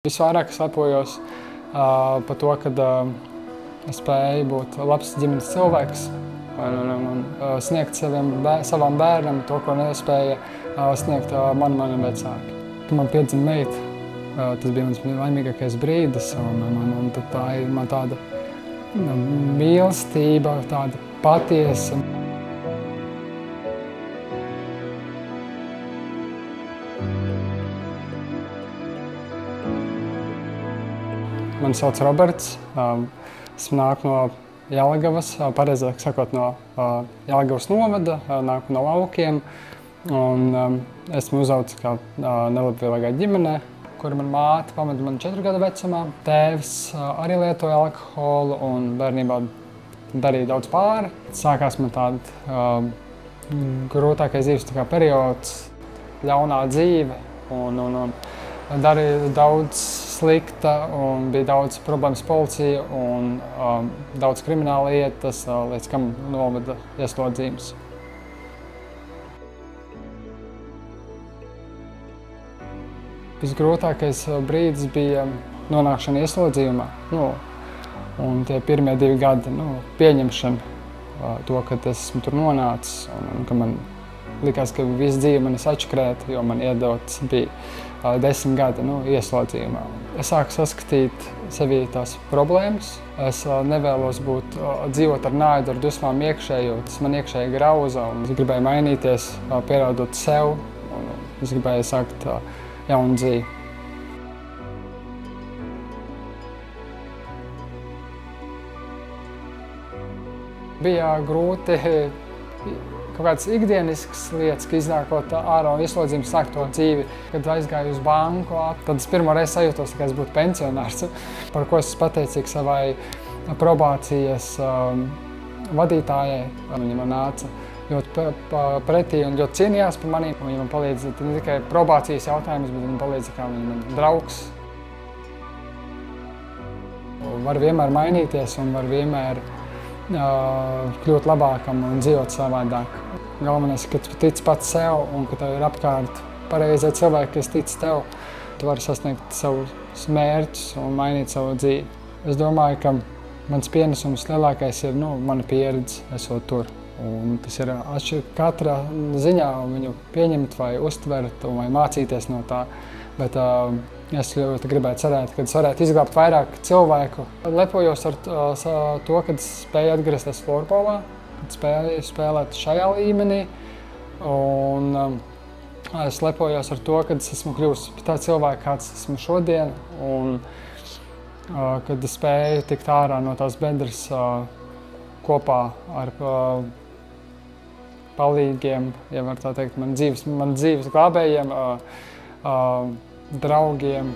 Visvairāk es lepojos par to, ka es spēju būt labs ģimenes cilvēks un sniegt savam bērnam to, ko nespēja sniegt mani vecāki. Kad man piedzima meita, tas bija mans laimīgākais brīdis, un tā ir man tāda mīlestība, tāda patiesa. Mani sauc Roberts, es nāku no Jelgavas, pareizāk sakot no Jelgavas novada, nāku no laukiem. Esmu uzaudzis kā nelabvēlīgā ģimenē, kur mana māte pameta mani 4 gadu vecumā. Tēvs arī lietoja alkoholu un bērnībā darīja daudz pāri. Sākās man tāda grūtākais dzīves periods, ļaunā dzīve un darīja daudz slikta un bija daudz problēmas policija un daudz krimināla lietas, līdz kam noveda ieslodzījums. Visgrūtākais brīdis bija nonākšana ieslodzījumā. Un tie pirmie 2 gadi pieņemšana, to, ka esmu tur nonācis un ka man likās, ka visu dzīvi mani sačakrēt, jo man iedots bija 10 gadi ieslodzījumā. Es sāku saskatīt sevī tās problēmas. Es nevēlos dzīvot ar naidu, ar dusmām iekšēji, jo tas man iekšēji grauza. Es gribēju mainīties, pierādot sev, un es gribēju sākt jaunu dzīvi. Bija grūti kaut kādas ikdieniskas lietas, ka iznākot ārā un ieslodzījuma sākt to dzīvi. Kad aizgāju uz banku, tad es pirmo reizi sajūtos, ka es būtu pensionārs, par ko es esmu pateicīgs savai probācijas vadītājai. Viņa man nāca ļoti pretī un ļoti cienījās par mani. Viņa man palīdza ne tikai probācijas jautājumus, bet viņa palīdza kā viņa man draugs. Var vienmēr mainīties un var vienmēr kļūt labākam un dzīvot savādāk. Galvenais, ka tu tici pats sev un ka tev ir apkārt pareizie cilvēki, kas tic tev. Tu vari sasniegt savus mērķus un mainīt savu dzīvi. Es domāju, ka mans pienesums lielākais ir mana pieredze esot tur. Un tas ir atšķirīgi katra ziņā viņu pieņemt vai uztvert vai mācīties no tā. Bet es ļoti gribētu cerēt, ka es varētu izglābt vairāk cilvēku. Lepojos ar to, ka es spēju atgriezties florbolā, kad spēju spēlēt šajā līmenī. Un es lepojos ar to, ka es esmu kļuvis par tādu cilvēku, kāds esmu šodien. Un kad es spēju tikt ārā no tās bedres kopā ar palīgiem, ja var tā teikt, man dzīves glābējiem, draugiem.